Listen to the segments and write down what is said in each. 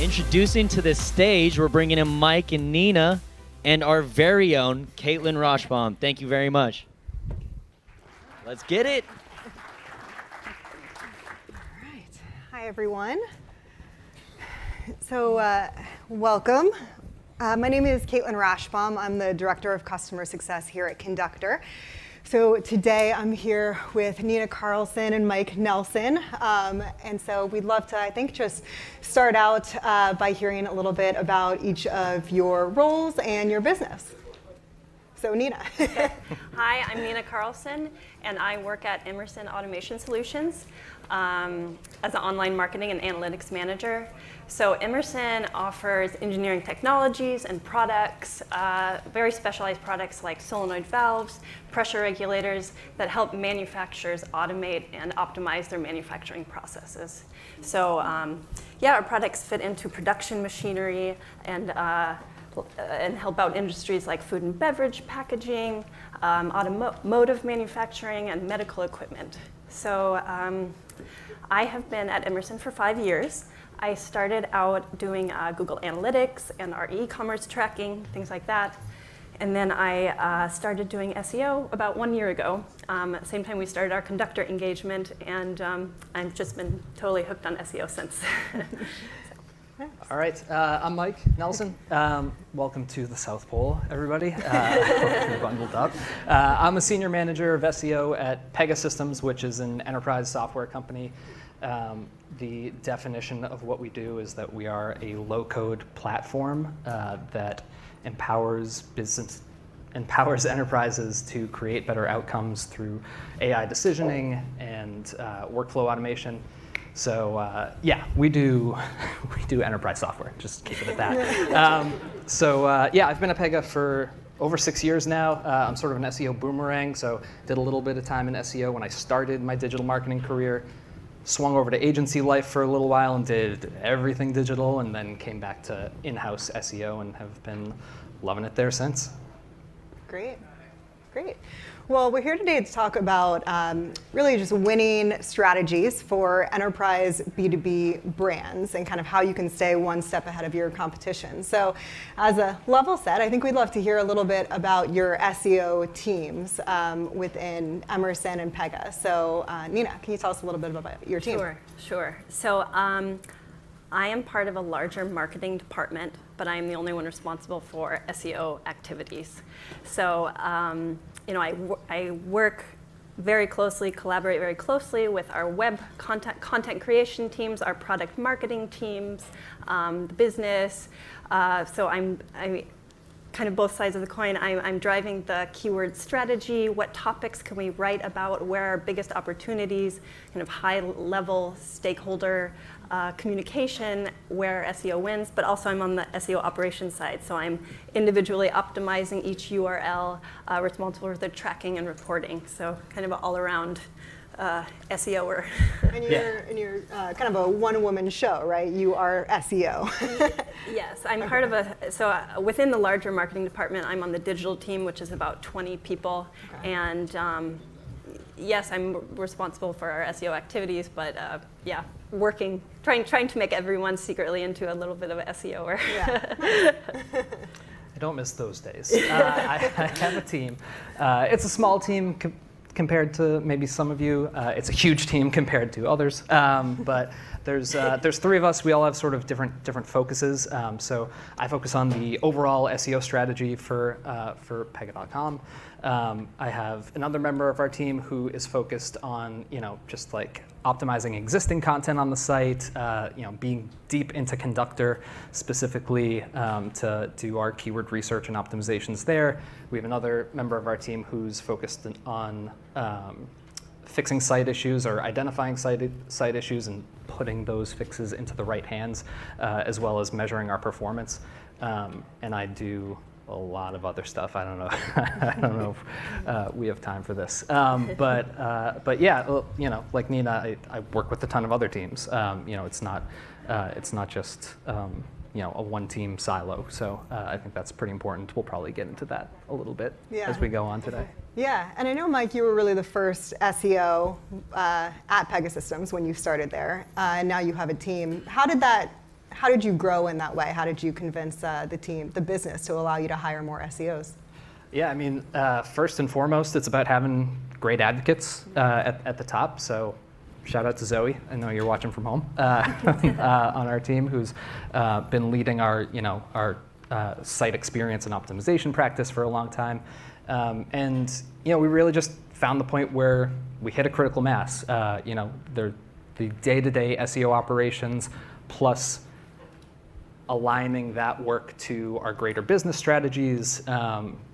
Introducing to the stage, we're bringing in Mike and Nina and our very own Caitlin Roshbaum. Thank you very much. Let's get it. All right. Hi, everyone. So welcome. My name is Caitlin Roshbaum. I'm the Director of Customer Success here at Conductor. So today I'm here with Nina Carlson and Mike Nelson. And so we'd love to, I think, just start out by hearing a little bit about each of your roles and your business. So Nina. Hi, I'm Nina Carlson, and I work at Emerson Automation Solutions as an online marketing and analytics manager. So Emerson offers engineering technologies and products, very specialized products like solenoid valves, pressure regulators that help manufacturers automate and optimize their manufacturing processes. So our products fit into production machinery and help out industries like food and beverage, packaging, automotive manufacturing, and medical equipment. So I have been at Emerson for 5 years. I started out doing Google Analytics and our e-commerce tracking, things like that. And then I started doing SEO about 1 year ago. At the same time we started our Conductor engagement, and I've just been totally hooked on SEO since. All right, I'm Mike Nelson. Welcome to the South Pole, everybody. Hope you're bundled up. I'm a senior manager of SEO at Pegasystems, which is an enterprise software company. The definition of what we do is that we are a low-code platform that empowers enterprises to create better outcomes through AI decisioning and workflow automation. So we do enterprise software. Just keep it at that. I've been at Pega for over 6 years now. I'm sort of an SEO boomerang, so did a little bit of time in SEO when I started my digital marketing career. Swung over to agency life for a little while and did everything digital, and then came back to in-house SEO and have been loving it there since. Great. Well, we're here today to talk about really just winning strategies for enterprise B2B brands and kind of how you can stay one step ahead of your competition. So as a level set, I think we'd love to hear a little bit about your SEO teams within Emerson and Pega. So Nina, can you tell us a little bit about your team? Sure. So I am part of a larger marketing department, but I am the only one responsible for SEO activities. So I work very closely, collaborate very closely with our web content creation teams, our product marketing teams, the business. So I'm kind of both sides of the coin. I'm driving the keyword strategy. What topics can we write about? Where are our biggest opportunities? Kind of high-level stakeholder communication where SEO wins, but also I'm on the SEO operations side. So I'm individually optimizing each URL, responsible for the tracking and reporting. So kind of an all-around SEOer. And you're kind of a one-woman show, right? You are SEO. Yes, I'm part of within the larger marketing department, I'm on the digital team, which is about 20 people. Okay. And yes, I'm responsible for our SEO activities, but trying to make everyone secretly into a little bit of an SEOer. Yeah. I don't miss those days. I have a team. It's a small team compared to maybe some of you. It's a huge team compared to others. But there's 3 of us. We all have sort of different focuses. So I focus on the overall SEO strategy for Pega.com. I have another member of our team who is focused on just like optimizing existing content on the site, being deep into Conductor specifically to do our keyword research and optimizations there. We have another member of our team who's focused on fixing site issues or identifying site issues and putting those fixes into the right hands, as well as measuring our performance. And I do a lot of other stuff. I don't know. I don't know if we have time for this. But yeah, like Nina, I work with a ton of other teams. It's not just a one-team silo. So I think that's pretty important. We'll probably get into that a little bit as we go on today. Yeah, and I know, Mike, you were really the first SEO at Pegasystems when you started there, and now you have a team. How did that how did you grow in that way? How did you convince the business to allow you to hire more SEOs? Yeah, I mean, first and foremost, it's about having great advocates at the top. So shout out to Zoe. I know you're watching from home on our team, who's been leading our site experience and optimization practice for a long time. And we really just found the point where we hit a critical mass. The day-to-day SEO operations plus aligning that work to our greater business strategies,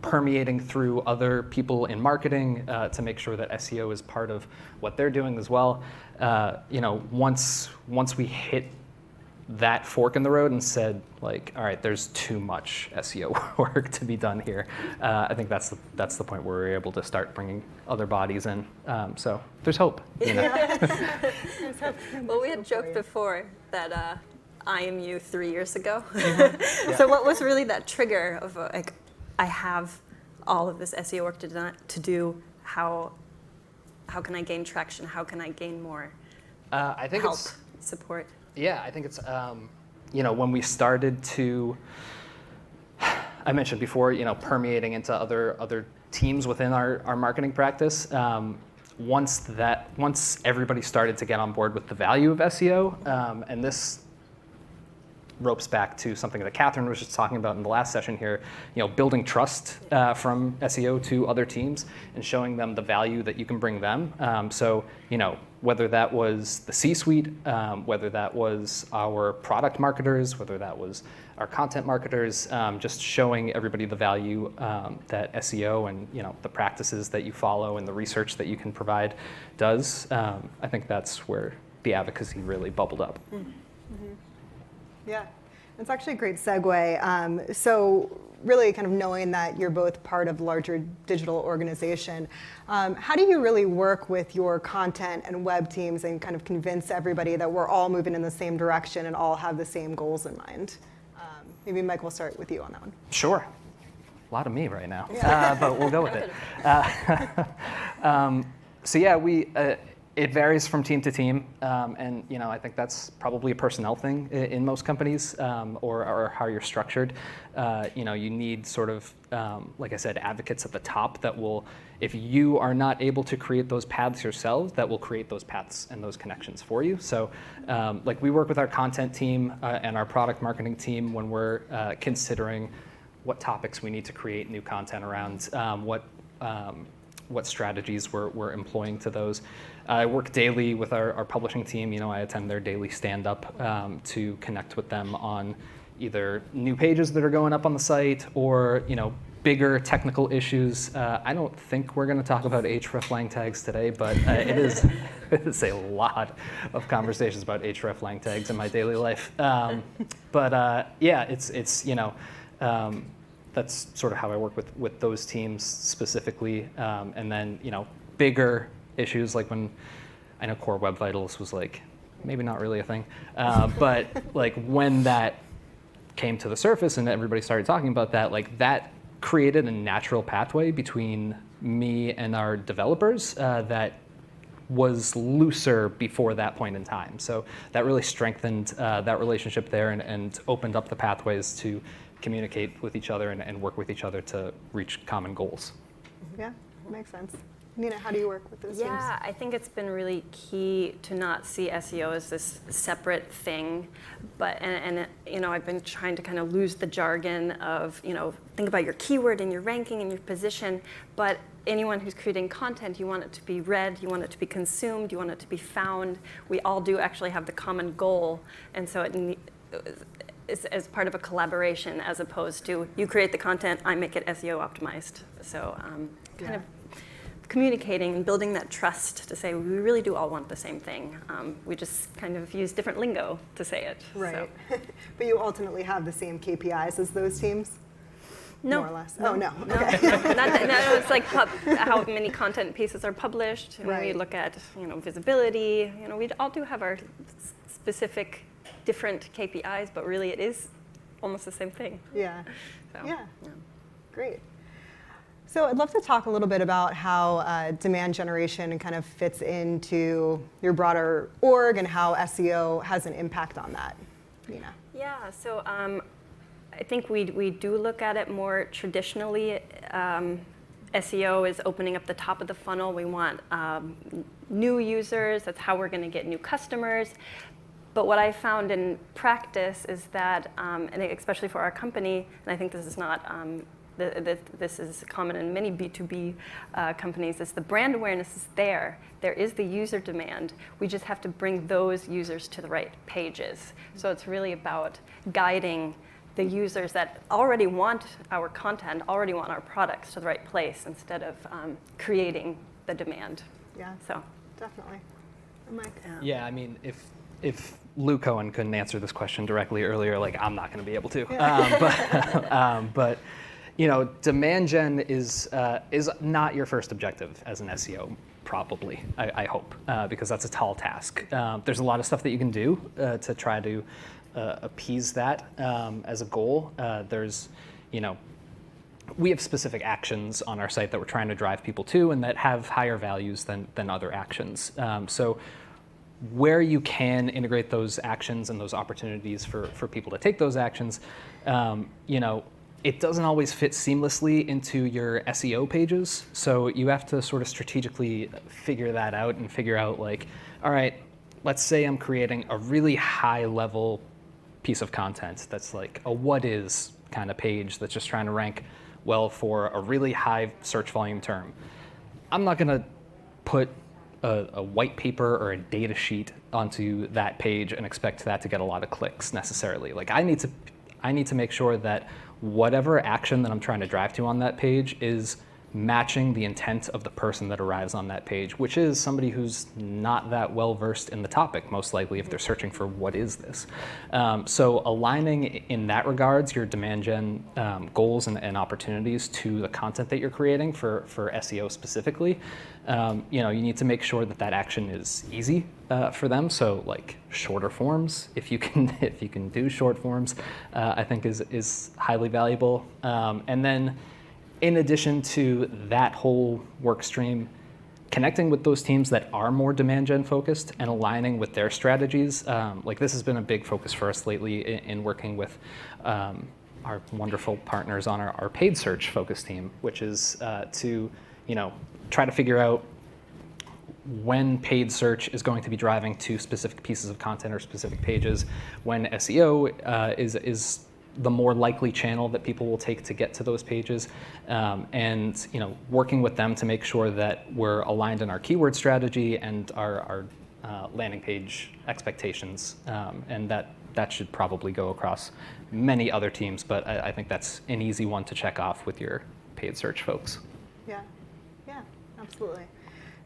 permeating through other people in marketing to make sure that SEO is part of what they're doing as well. Once we hit that fork in the road and said, like, all right, there's too much SEO work to be done here. I think that's the point where we're able to start bringing other bodies in. So there's hope. Well, we had joked before that I am you 3 years ago. Yeah. So what was really that trigger of like, I have all of this SEO work to do. How can I gain traction? How can I gain more I think help, support? Yeah, I think it's, when we started to, I mentioned before, permeating into other teams within our marketing practice. Once everybody started to get on board with the value of SEO, and this ropes back to something that Catherine was just talking about in the last session here, building trust from SEO to other teams and showing them the value that you can bring them. Whether that was the C-suite, whether that was our product marketers, whether that was our content marketers, just showing everybody the value that SEO and the practices that you follow and the research that you can provide does. I think that's where the advocacy really bubbled up. Mm-hmm. Yeah, it's actually a great segue. So really kind of knowing that you're both part of a larger digital organization, how do you really work with your content and web teams and kind of convince everybody that we're all moving in the same direction and all have the same goals in mind? Maybe Mike, we'll start with you on that one. Sure. A lot of me right now, Yeah. but we'll go with it. It varies from team to team, and I think that's probably a personnel thing in most companies, or how you're structured. You need sort of, like I said, advocates at the top that will, if you are not able to create those paths yourselves, that will create those paths and those connections for you. So, like we work with our content team and our product marketing team when we're considering what topics we need to create new content around, what strategies we're employing to those. I work daily with our publishing team. I attend their daily stand-up to connect with them on either new pages that are going up on the site or bigger technical issues. I don't think we're going to talk about href lang tags today, but it's a lot of conversations about href lang tags in my daily life. That's sort of how I work with those teams specifically. And then, bigger issues like when I know Core Web Vitals was like, maybe not really a thing. But like when that came to the surface and everybody started talking about that, like that created a natural pathway between me and our developers that was looser before that point in time. So that really strengthened that relationship there and opened up the pathways to communicate with each other and work with each other to reach common goals. Yeah, makes sense. Nina, how do you work with those teams? Yeah, I think it's been really key to not see SEO as this separate thing, but I've been trying to kind of lose the jargon of think about your keyword and your ranking and your position, but anyone who's creating content, you want it to be read, you want it to be consumed, you want it to be found. We all do actually have the common goal, and so it's as part of a collaboration as opposed to you create the content, I make it SEO optimized. So kind of communicating and building that trust to say we really do all want the same thing. We just kind of use different lingo to say it. Right. So. But you ultimately have the same KPIs as those teams? No. More or less. No. Oh, no. No. Okay. No, it's like how many content pieces are published. Right. We look at visibility. We all do have our specific different KPIs, but really it is almost the same thing. Yeah. So, yeah. Great. So I'd love to talk a little bit about how demand generation kind of fits into your broader org and how SEO has an impact on that. Nina. I think we do look at it more traditionally. SEO is opening up the top of the funnel. We want new users. That's how we're going to get new customers. But what I found in practice is that, and especially for our company, and I think this is not, this is common in many B2B companies, is the brand awareness is there. There is the user demand. We just have to bring those users to the right pages. So it's really about guiding the users that already want our content, already want our products to the right place instead of creating the demand. Yeah, so definitely. Mike? Yeah, I mean, if Lou Cohen couldn't answer this question directly earlier, like I'm not going to be able to. Yeah. But you know, demand gen is not your first objective as an SEO, probably. I hope, because that's a tall task. There's a lot of stuff that you can do to try to appease that as a goal. There's, you know, we have specific actions on our site that we're trying to drive people to and that have higher values than other actions. So where you can integrate those actions and those opportunities for people to take those actions, you know, it doesn't always fit seamlessly into your SEO pages. So you have to sort of strategically figure that out and figure out like, all right, let's say I'm creating a really high level piece of content that's like a what is kind of page that's just trying to rank well for a really high search volume term. I'm not going to put a white paper or a data sheet onto that page and expect that to get a lot of clicks necessarily. Like I need to make sure that whatever action that I'm trying to drive to on that page is matching the intent of the person that arrives on that page, which is somebody who's not that well versed in the topic, most likely if they're searching for what is this. So aligning in that regards your demand gen goals and opportunities to the content that you're creating for SEO specifically, you know, you need to make sure that that action is easy for them. So like shorter forms, if you can do short forms, I think is highly valuable. And then in addition to that whole work stream, connecting with those teams that are more demand gen focused and aligning with their strategies. Like this has been a big focus for us lately in working with our wonderful partners on our paid search focus team, which is to, you know, try to figure out when paid search is going to be driving to specific pieces of content or specific pages, when SEO is the more likely channel that people will take to get to those pages, and you know, working with them to make sure that we're aligned in our keyword strategy and our landing page expectations, and that should probably go across many other teams, but I think that's an easy one to check off with your paid search folks. Yeah, absolutely.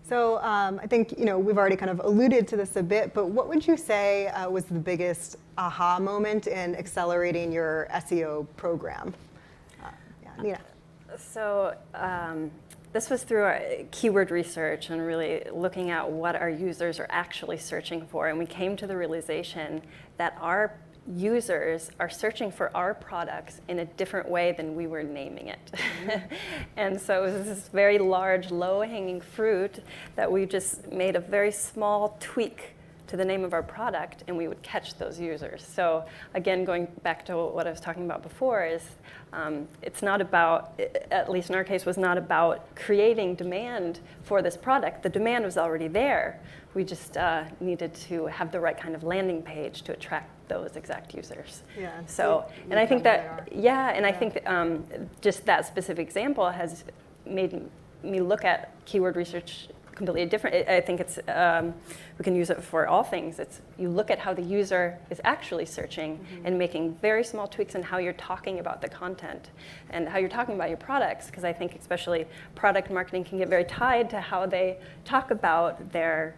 So I think, you know, we've already kind of alluded to this a bit, but what would you say was the biggest aha moment in accelerating your SEO program? Nina. So this was through our keyword research and really looking at what our users are actually searching for. And we came to the realization that our users are searching for our products in a different way than we were naming it. And so it was this very large, low-hanging fruit that we just made a very small tweak to the name of our product, and we would catch those users. So again, going back to what I was talking about before, is it's not about, at least in our case, was not about creating demand for this product. The demand was already there. We just needed to have the right kind of landing page to attract those exact users. Yeah. So, and I think that, I think just that specific example has made me look at keyword research completely different. I think it's, we can use it for all things. It's, you look at how the user is actually searching and making very small tweaks in how you're talking about the content and how you're talking about your products, because I think especially product marketing can get very tied to how they talk about their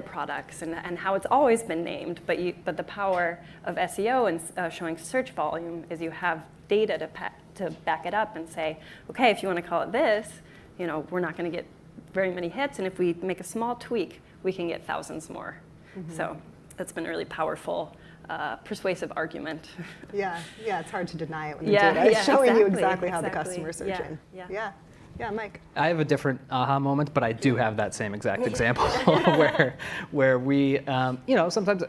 products and how it's always been named, but the power of SEO and showing search volume is you have data to back it up and say, okay, if you want to call it this, you know, we're not going to get very many hits, and if we make a small tweak, we can get thousands more. So that's been a really powerful, persuasive argument. Yeah, it's hard to deny it when the data is showing you exactly how the customer's searching. Yeah, Mike. I have a different aha moment, but I do have that same exact example where we, you know, sometimes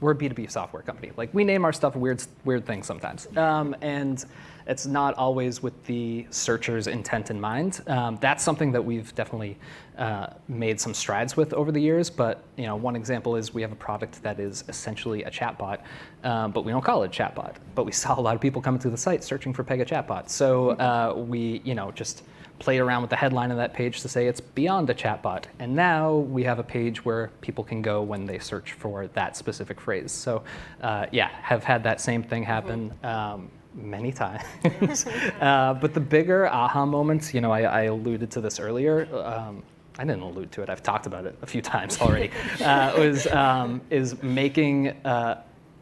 we're a B2B software company. Like, we name our stuff weird things sometimes. And it's not always with the searcher's intent in mind. That's something that we've definitely made some strides with over the years. But one example is we have a product that is essentially a chatbot, but we don't call it a chatbot. But we saw a lot of people coming to the site searching for Pega chatbot. So we just played around with the headline of that page to say it's beyond a chatbot. And now we have a page where people can go when they search for that specific phrase. So have had that same thing happen many times. But the bigger aha moments, I alluded to this earlier. I didn't allude to it. I've talked about it a few times already. Is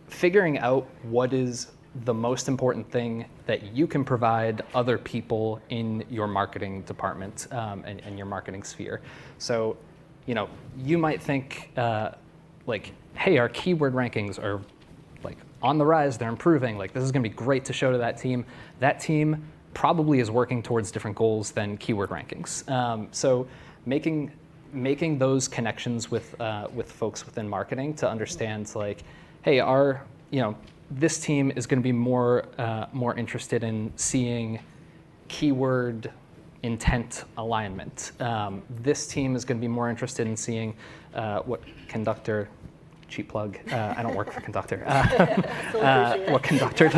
figuring out what is the most important thing that you can provide other people in your marketing department and your marketing sphere. So, you might think hey, our keyword rankings are on the rise, they're improving. This is gonna be great to show to that team. That team probably is working towards different goals than keyword rankings. So making those connections with folks within marketing to understand hey, this team is going to be more interested in seeing keyword intent alignment. This team is going to be more interested in seeing what Conductor, cheap plug, I don't work for Conductor, what Conductor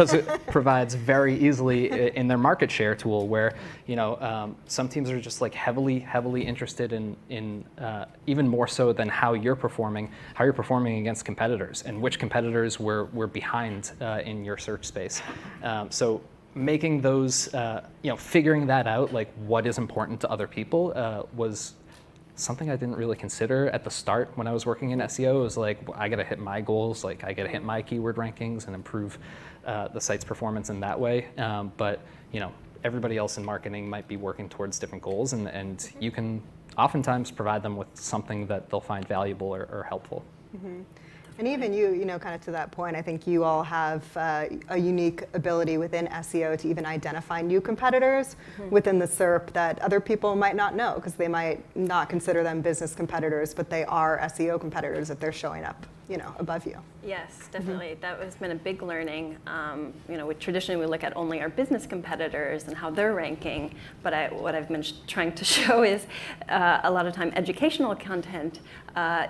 provides very easily in their market share tool, where some teams are just heavily interested in even more so than how you're performing against competitors and which competitors we're behind in your search space. So making those, figuring that out, what is important to other people was something I didn't really consider at the start when I was working in SEO. It was I gotta hit my goals, I gotta hit my keyword rankings and improve the site's performance in that way. But everybody else in marketing might be working towards different goals, and you can oftentimes provide them with something that they'll find valuable or helpful. Mm-hmm. And even you kind of to that point, I think you all have a unique ability within SEO to even identify new competitors within the SERP that other people might not know, because they might not consider them business competitors, but they are SEO competitors if they're showing up, above you. Yes, definitely. That has been a big learning. Traditionally we look at only our business competitors and how they're ranking, but what I've been trying to show is a lot of time educational content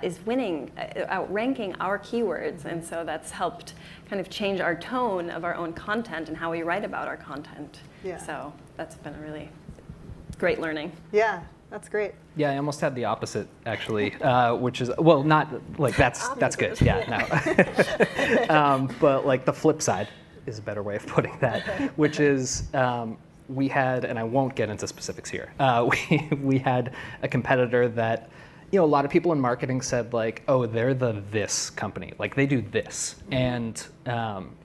is outranking our keywords, and so that's helped kind of change our tone of our own content and how we write about our content. Yeah. So that's been a really great learning. Yeah. That's great. Yeah, I almost had the opposite, actually, which is, not that's good. Yeah, no. But the flip side is a better way of putting that, which is we had, and I won't get into specifics here, we had a competitor that, a lot of people in marketing said oh, they're this company, they do this. And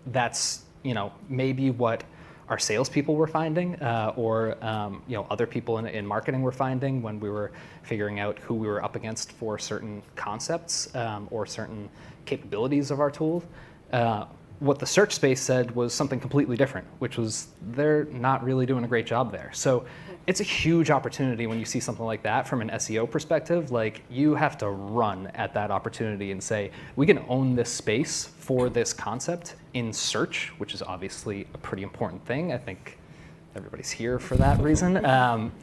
that's, maybe what our salespeople were finding, or other people in marketing were finding when we were figuring out who we were up against for certain concepts or certain capabilities of our tool. What the search space said was something completely different, which was they're not really doing a great job there. So it's a huge opportunity when you see something like that from an SEO perspective. You have to run at that opportunity and say, we can own this space for this concept in search, which is obviously a pretty important thing. I think everybody's here for that reason.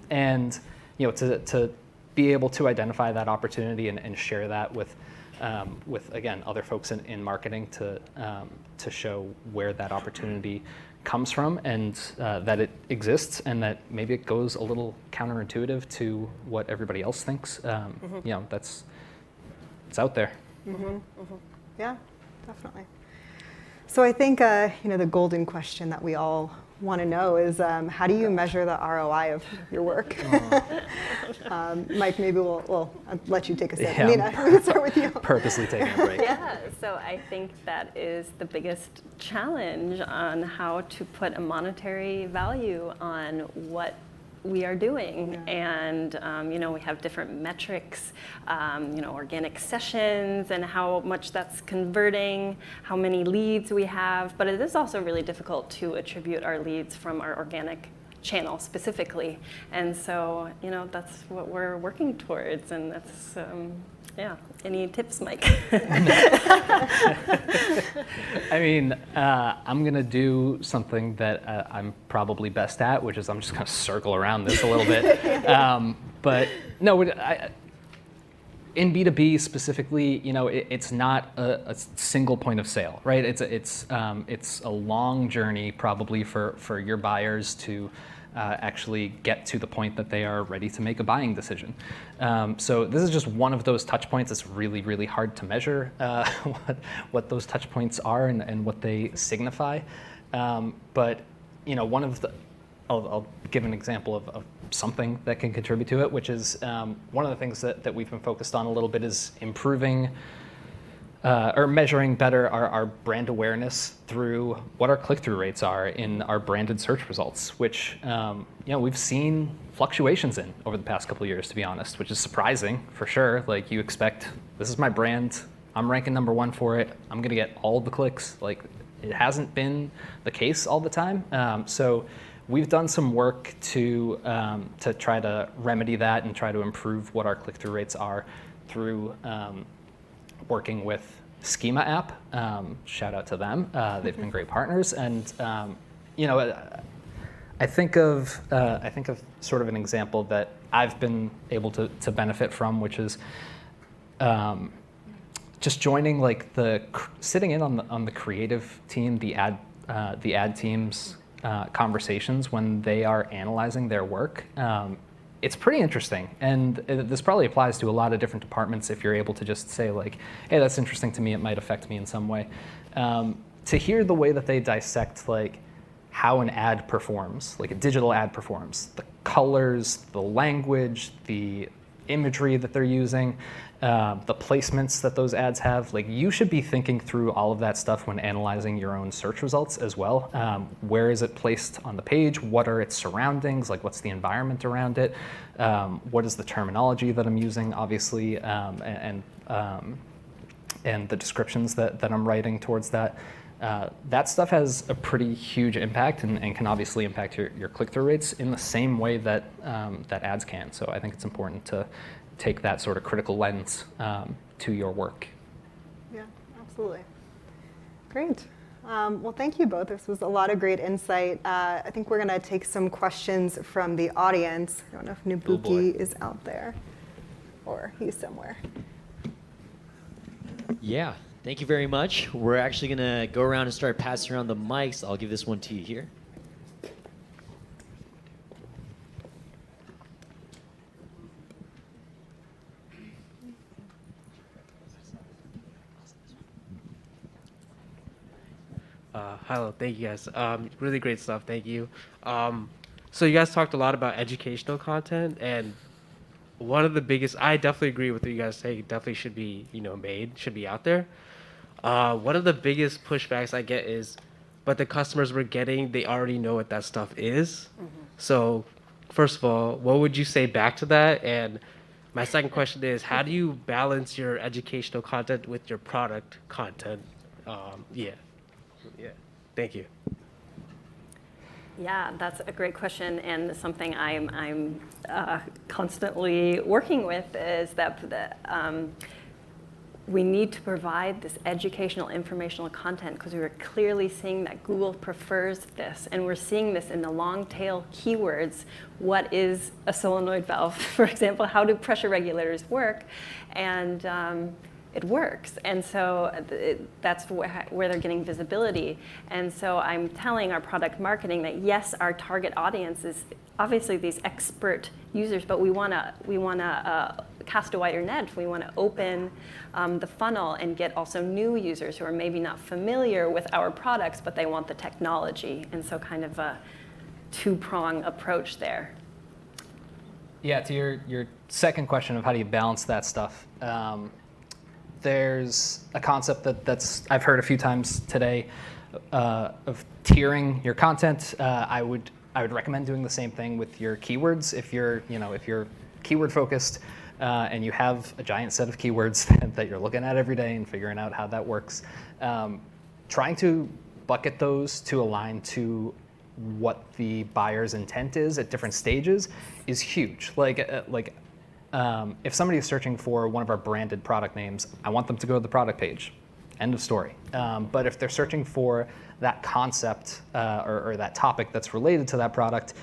And to be able to identify that opportunity and share that with again, other folks in marketing to show where that opportunity comes from, and that it exists, and that maybe it goes a little counterintuitive to what everybody else thinks. It's out there. Mm-hmm. Mm-hmm. Yeah, definitely. So I think the golden question that we all want to know is how do you measure the ROI of your work? Mike, maybe I'll let you take a sip. Yeah, Nina, we can start with you. Purposely taking a break. Yeah, so I think that is the biggest challenge on how to put a monetary value on what we are doing. Yeah. And we have different metrics, organic sessions and how much that's converting, how many leads we have, but it is also really difficult to attribute our leads from our organic channel specifically. And so, that's what we're working towards, and that's Yeah. Any tips, Mike? I mean, I'm going to do something that I'm probably best at, which is I'm just going to circle around this a little bit. But no, in B2B specifically, it's not a single point of sale, right? It's a long journey probably for your buyers to actually get to the point that they are ready to make a buying decision. So this is just one of those touch points. It's really, really hard to measure what those touch points are and what they signify. But one of the, I'll give an example of something that can contribute to it, which is one of the things that we've been focused on a little bit is improving or measuring better our brand awareness through what our click-through rates are in our branded search results, which we've seen fluctuations in over the past couple of years, to be honest, which is surprising for sure. Like you expect, this is my brand, I'm ranking number 1 for it, I'm gonna get all of the clicks. Like it hasn't been the case all the time. So we've done some work to try to remedy that and try to improve what our click-through rates are through working with Schema app. Shout out to them. They've been great partners. And I think of sort of an example that I've been able to benefit from, which is just joining sitting in on the creative team, the ad team's conversations when they are analyzing their work. It's pretty interesting, and this probably applies to a lot of different departments if you're able to just say like, hey, that's interesting to me, it might affect me in some way. To hear the way that they dissect like how an ad performs, like a digital ad performs, the colors, the language, the imagery that they're using, the placements that those ads have, like you should be thinking through all of that stuff when analyzing your own search results as well. Where is it placed on the page? What are its surroundings? Like what's the environment around it? What is the terminology that I'm using, obviously, and the descriptions that I'm writing towards that. That stuff has a pretty huge impact and can obviously impact your click-through rates in the same way that ads can. So I think it's important to take that sort of critical lens to your work. Yeah, absolutely. Great. Well, thank you both. This was a lot of great insight. I think we're going to take some questions from the audience. I don't know if Nabuki is out there or he's somewhere. Yeah, thank you very much. We're actually going to go around and start passing around the mics. I'll give this one to you here. Hello, thank you guys. Really great stuff, thank you. So you guys talked a lot about educational content, and one of the biggest, I definitely agree with what you guys say, definitely should be, made, should be out there. One of the biggest pushbacks I get is, but the customers we're getting, they already know what that stuff is. Mm-hmm. So first of all, what would you say back to that? And my second question is, how do you balance your educational content with your product content? Yeah. Thank you. Yeah, that's a great question, and something I'm constantly working with is that we need to provide this educational, informational content because we are clearly seeing that Google prefers this, and we're seeing this in the long tail keywords. What is a solenoid valve, for example? How do pressure regulators work? And it works, and so that's where they're getting visibility. And so I'm telling our product marketing that yes, our target audience is obviously these expert users, but we want to cast a wider net. We want to open the funnel and get also new users who are maybe not familiar with our products, but they want the technology. And so kind of a two-prong approach there. Yeah, to your second question of how do you balance that stuff. There's a concept that's I've heard a few times today of tiering your content. I would recommend doing the same thing with your keywords. If you're keyword focused and you have a giant set of keywords that you're looking at every day and figuring out how that works, trying to bucket those to align to what the buyer's intent is at different stages is huge. Like If somebody is searching for one of our branded product names, I want them to go to the product page. End of story. But if they're searching for that concept or that topic that's related to that product,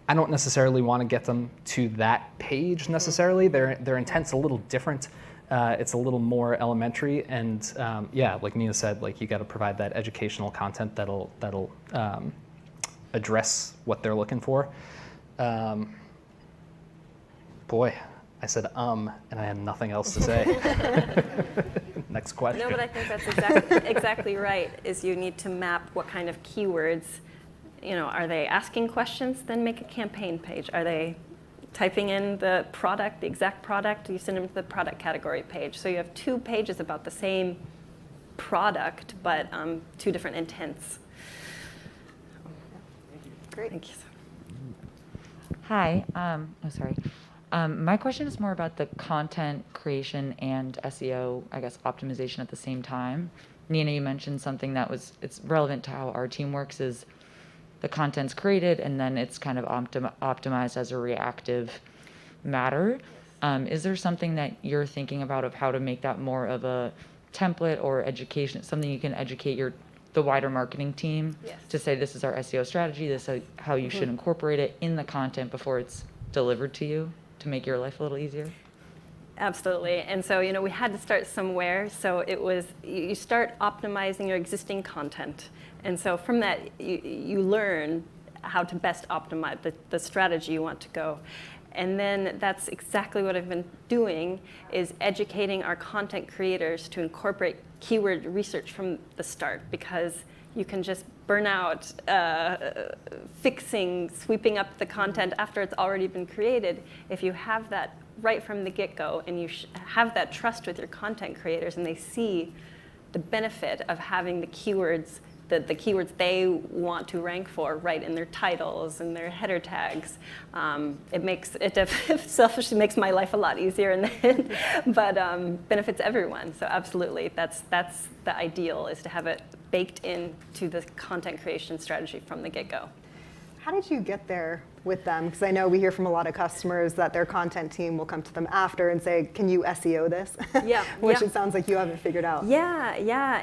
I don't necessarily want to get them to that page necessarily. Their intent's a little different. It's a little more elementary, and yeah, like Nina said, like you got to provide that educational content that'll address what they're looking for. Boy, I said and I had nothing else to say. Next question. No, but I think that's exactly right, is you need to map what kind of keywords, are they asking questions? Then make a campaign page. Are they typing in the product, the exact product? You send them to the product category page. So you have 2 pages about the same product, but 2 different intents. Great. Thank you. Hi. Sorry. My question is more about the content creation and SEO, I guess, optimization at the same time. Nina, you mentioned something it's relevant to how our team works is the content's created and then it's kind of optimized as a reactive matter. Is there something that you're thinking about of how to make that more of a template or education, something you can educate the wider marketing team to say this is our SEO strategy, this is how you should incorporate it in the content before it's delivered to you to make your life a little easier? Absolutely. And so, we had to start somewhere. So it was, you start optimizing your existing content. And so from that, you learn how to best optimize the strategy you want to go. And then that's exactly what I've been doing, is educating our content creators to incorporate keyword research from the start, because you can just burn out sweeping up the content after it's already been created. If you have that right from the get-go and you have that trust with your content creators and they see the benefit of having the keywords they want to rank for right in their titles and their header tags, it selfishly makes my life a lot easier, but benefits everyone. So absolutely, that's the ideal, is to have it baked into the content creation strategy from the get-go. How did you get there with them? Because I know we hear from a lot of customers that their content team will come to them after and say, can you SEO this? Yeah. Which yeah. It sounds like you haven't figured out. Yeah.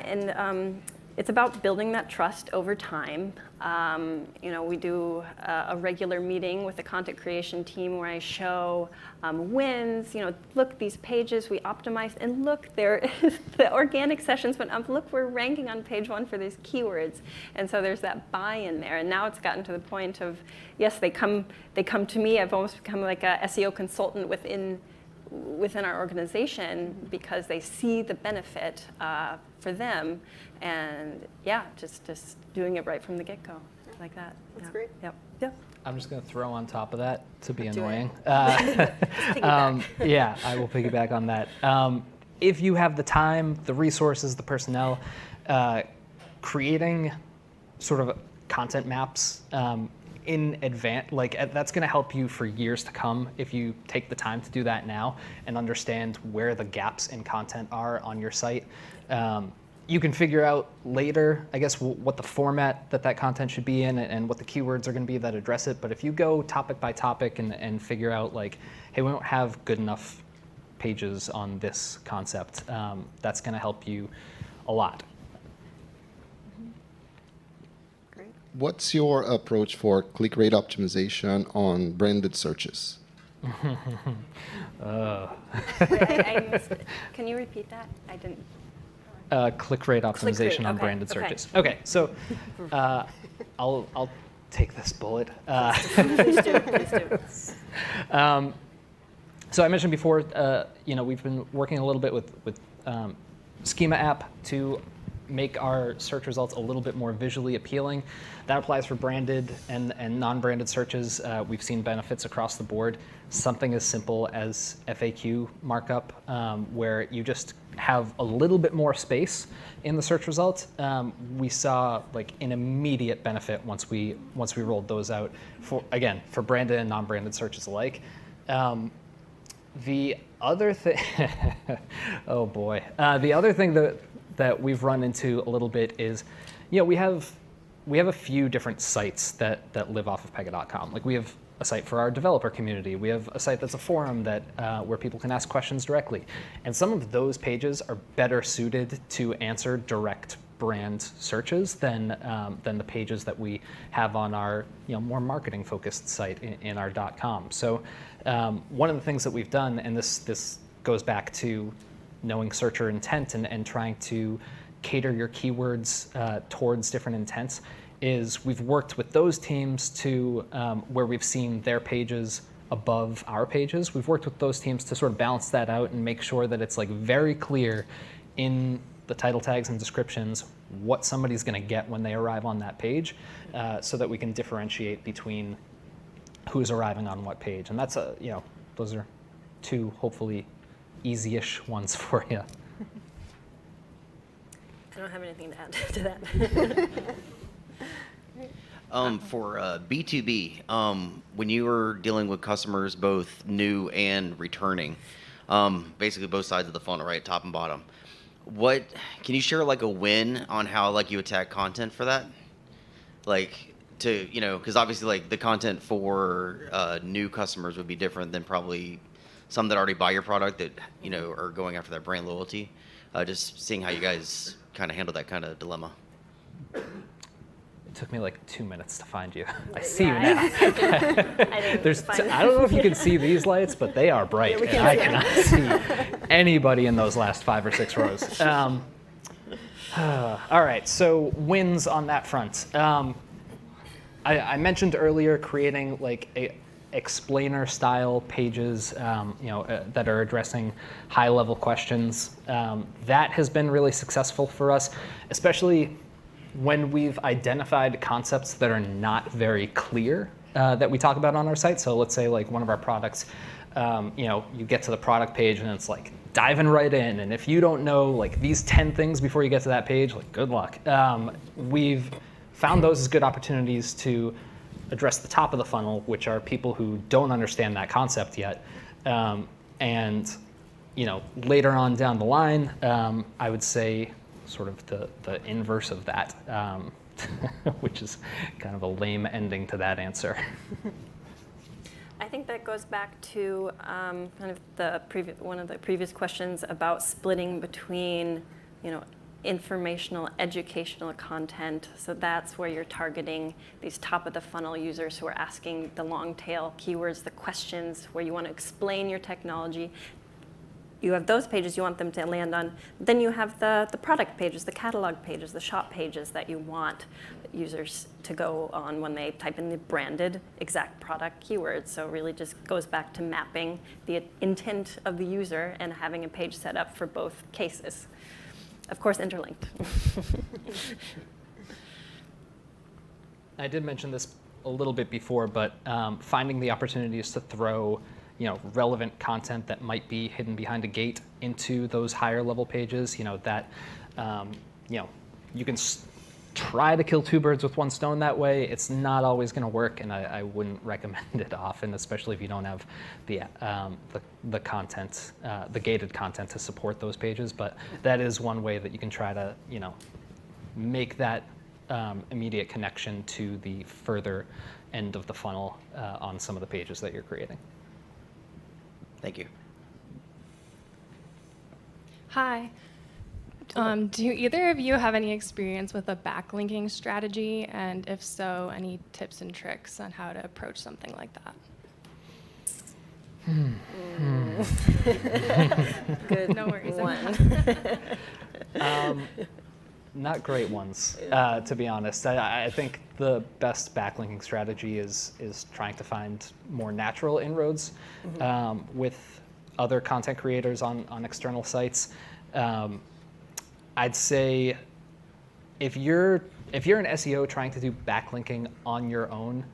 And it's about building that trust over time. We do a regular meeting with the content creation team where I show wins. Look, these pages we optimized, and look, the organic sessions went up. Look, we're ranking on page 1 for these keywords. And so there's that buy-in there. And now it's gotten to the point of, yes, they come to me. I've almost become like a SEO consultant within our organization, because they see the benefit for them, and just doing it right from the get-go, like that. That's great. Yep. I'm just going to throw on top of that to be Do annoying. Piggyback. Yeah, I will piggyback on that. If you have the time, the resources, the personnel, creating sort of content maps in advance, that's going to help you for years to come if you take the time to do that now and understand where the gaps in content are on your site. You can figure out later, I guess, what the format that content should be in and what the keywords are going to be that address it. But if you go topic by topic and figure out, hey, we don't have good enough pages on this concept, that's going to help you a lot. What's your approach for click rate optimization on branded searches? I missed it. Can you repeat that? I didn't. Click rate optimization on okay, branded okay. searches. Okay, so I'll take this bullet. Please do. So I mentioned before, we've been working a little bit with Schema app to make our search results a little bit more visually appealing. That applies for branded and non-branded searches. We've seen benefits across the board. Something as simple as FAQ markup, where you just have a little bit more space in the search results. We saw an immediate benefit once we rolled those out for branded and non-branded searches alike. The other thing, oh boy, the other thing that we've run into a little bit is, we have a few different sites that live off of Pega.com. We have a site for our developer community. We have a site that's a forum that where people can ask questions directly. And some of those pages are better suited to answer direct brand searches than the pages that we have on our more marketing focused site in our .com. So one of the things that we've done, and this goes back to knowing searcher intent and trying to cater your keywords towards different intents, is we've worked with those teams to where we've seen their pages above our pages. We've worked with those teams to sort of balance that out and make sure that it's like very clear in the title tags and descriptions what somebody's going to get when they arrive on that page, so that we can differentiate between who's arriving on what page. And that's those are two hopefully easy-ish ones for you. I don't have anything to add to that. For B2B, when you were dealing with customers, both new and returning, basically both sides of the funnel, right, top and bottom, what can you share like a win on how like you attack content for that? Like to because obviously like the content for new customers would be different than probably some that already buy your product that are going after that brand loyalty. Just seeing how you guys kind of handle that kind of dilemma. It took me like 2 minutes to find you. I see you now. I don't know if you can see these lights, but they are bright, and I cannot see anybody in those last 5 or 6 rows. All right, so wins on that front. I mentioned earlier creating like explainer style pages, that are addressing high level questions. That has been really successful for us, especially when we've identified concepts that are not very clear that we talk about on our site. So let's say like one of our products, you get to the product page and it's like diving right in. And if you don't know like these 10 things before you get to that page, like good luck. We've found those as good opportunities to address the top of the funnel, which are people who don't understand that concept yet. And later on down the line, I would say sort of the inverse of that, which is kind of a lame ending to that answer. I think that goes back to kind of one of the previous questions about splitting between, informational, educational content. So that's where you're targeting these top of the funnel users who are asking the long tail keywords, the questions where you want to explain your technology. You have those pages you want them to land on. Then you have the product pages, the catalog pages, the shop pages that you want users to go on when they type in the branded exact product keywords. So it really just goes back to mapping the intent of the user and having a page set up for both cases. Of course, interlinked. I did mention this a little bit before, but finding the opportunities to throw relevant content that might be hidden behind a gate into those higher level pages, that you can try to kill 2 birds with 1 stone that way. It's not always going to work, and I wouldn't recommend it often, especially if you don't have the content, the gated content to support those pages. But that is one way that you can try to make that immediate connection to the further end of the funnel on some of the pages that you're creating. Thank you. Hi. Do either of you have any experience with a backlinking strategy? And if so, any tips and tricks on how to approach something like that? Good. No worries. Not great ones, to be honest. I think the best backlinking strategy is trying to find more natural inroads with other content creators on external sites. I'd say if you're an SEO trying to do backlinking on your own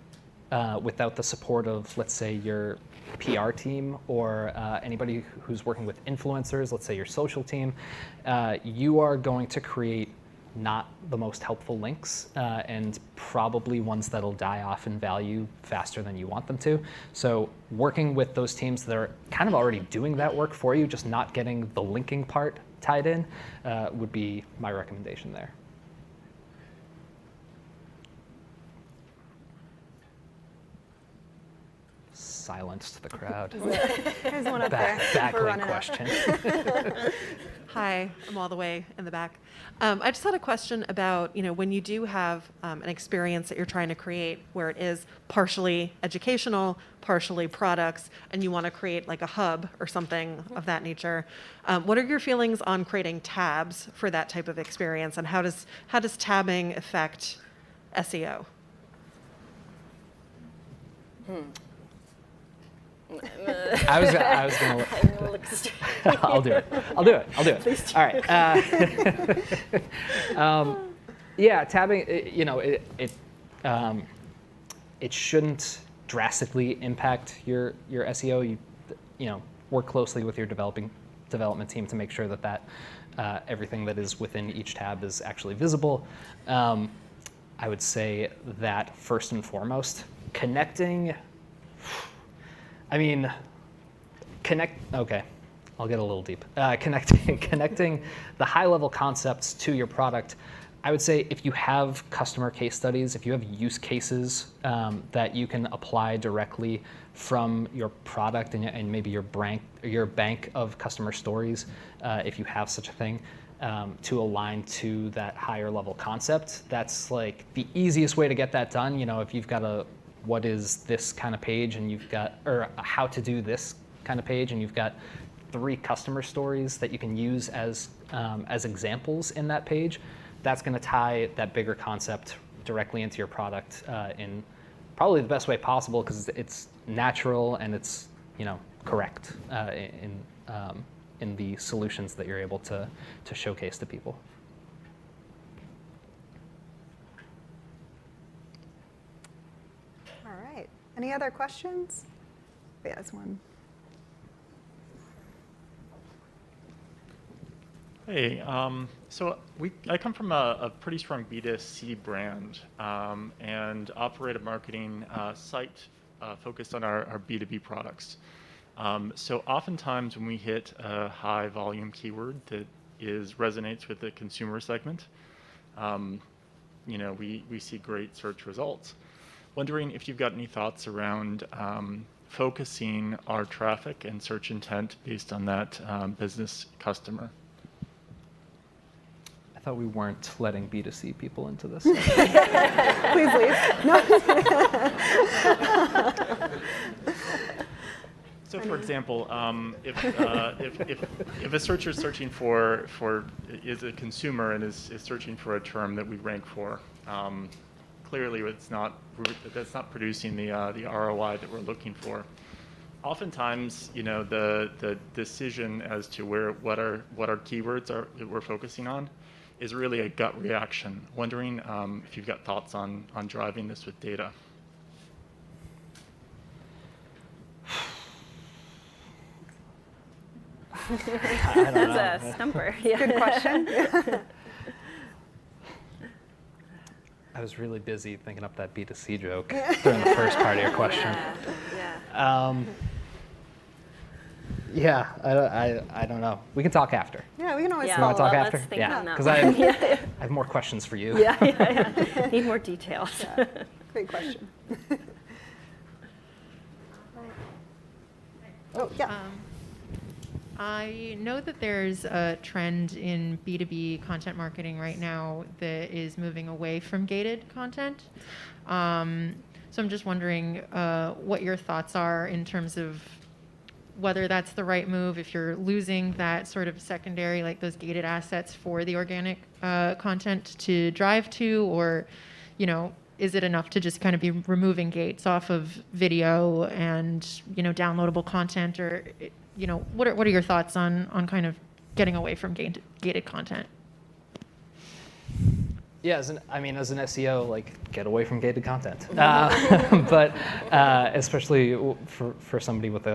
without the support of, let's say, your PR team or anybody who's working with influencers, let's say your social team, you are going to create not the most helpful links and probably ones that'll die off in value faster than you want them to. So working with those teams that are kind of already doing that work for you, just not getting the linking part tied in, would be my recommendation there. silenced the crowd. There's one up there. We're Backlink running out. question. Hi, I'm all the way in the back. I just had a question about, when you do have an experience that you're trying to create where it is partially educational, partially products, and you want to create like a hub or something of that nature. What are your feelings on creating tabs for that type of experience, and how does tabbing affect SEO? I was going to. I'll do it. All right. Yeah, tabbing. It shouldn't drastically impact your SEO. You work closely with your development team to make sure that everything that is within each tab is actually visible. I would say that first and foremost, connecting. Okay, I'll get a little deep. Connecting the high-level concepts to your product. I would say if you have customer case studies, if you have use cases that you can apply directly from your product and maybe your bank of customer stories, if you have such a thing, to align to that higher level concept, that's like the easiest way to get that done. If you've got what is this kind of page, and you've got, or a how to do this kind of page, and you've got 3 customer stories that you can use as examples in that page, that's going to tie that bigger concept directly into your product in probably the best way possible, because it's natural and it's correct in the solutions that you're able to showcase to people. All right. Any other questions? Yeah, there's one. Hey, so I come from a pretty strong B2C brand and operate a marketing site focused on our B2B products. So oftentimes when we hit a high volume keyword that resonates with the consumer segment, we see great search results. Wondering if you've got any thoughts around focusing our traffic and search intent based on that business customer. I thought we weren't letting B2C people into this. Please leave. No. So, for example, if a searcher is searching is a consumer and is searching for a term that we rank for, clearly that's not producing the ROI that we're looking for. Oftentimes, the decision as to what our keywords are that we're focusing on is really a gut reaction. Wondering if you've got thoughts on driving this with data. That's a stumper. Yeah. Good question. I was really busy thinking up that B2C joke during the first part of your question. I don't know. We can talk after. Yeah, we can always Yeah. follow Talk up. after? Let's think Yeah, on that because one. I have more questions for you. Yeah. Need more details. Yeah. Great question. Oh, yeah. I know that there's a trend in B2B content marketing right now that is moving away from gated content. So I'm just wondering what your thoughts are in terms of whether that's the right move, if you're losing that sort of secondary, like those gated assets for the organic content to drive to, or, is it enough to just kind of be removing gates off of video and, downloadable content, or, what are your thoughts on kind of getting away from gated content? Yeah, as an SEO, get away from gated content. But especially for somebody with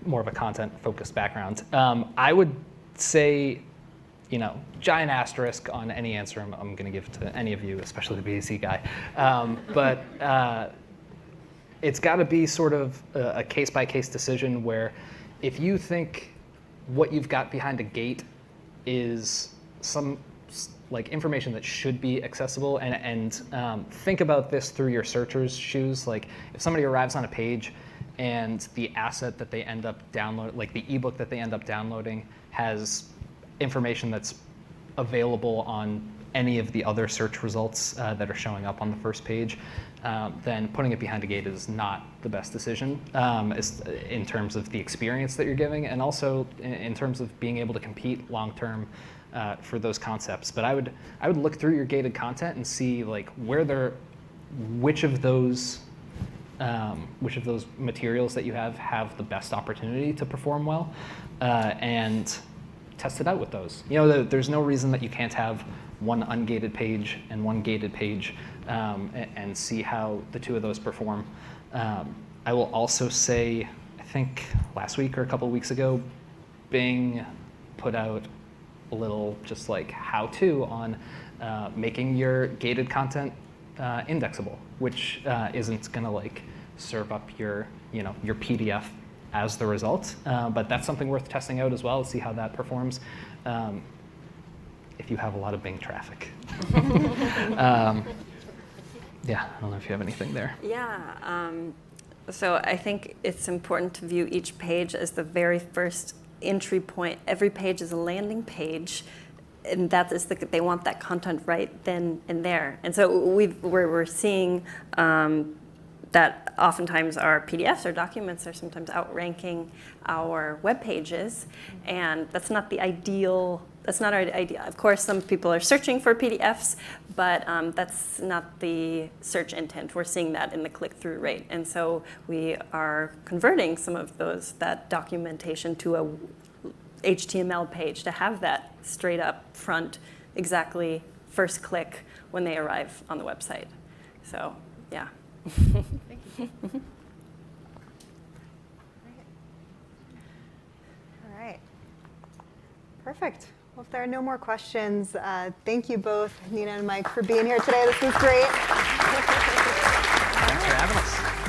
more of a content-focused background, I would say, giant asterisk on any answer I'm going to give to any of you, especially the B2C guy. But it's got to be sort of a case-by-case decision where if you think what you've got behind a gate is some information that should be accessible, and think about this through your searcher's shoes. If somebody arrives on a page and the asset that they end up downloading, like the ebook that they end up downloading, has information that's available on any of the other search results that are showing up on the first page, then putting it behind a gate is not the best decision in terms of the experience that you're giving, and also in terms of being able to compete long term for those concepts. But I would look through your gated content and see like which of those materials that you have the best opportunity to perform well, and test it out with those. There's no reason that you can't have one ungated page and one gated page, and see how the two of those perform. I will also say, I think last week or a couple of weeks ago, Bing put out a little just like how-to on making your gated content indexable, which isn't gonna like serve up your PDF as the result, but that's something worth testing out as well to see how that performs if you have a lot of Bing traffic. Yeah, I don't know if you have anything there. Yeah, so I think it's important to view each page as the very first entry point. Every page is a landing page, and that is they want that content right then and there. And so we're seeing that oftentimes our PDFs or documents are sometimes outranking our web pages, and that's not the ideal. That's not our idea. Of course, some people are searching for PDFs, but that's not the search intent. We're seeing that in the click-through rate, and so we are converting some of that documentation to a HTML page to have that straight up front, exactly first click when they arrive on the website. So, yeah. Thank you. All right. Perfect. Well, if there are no more questions, thank you both, Nina and Mike, for being here today. This was great. Thanks for having us.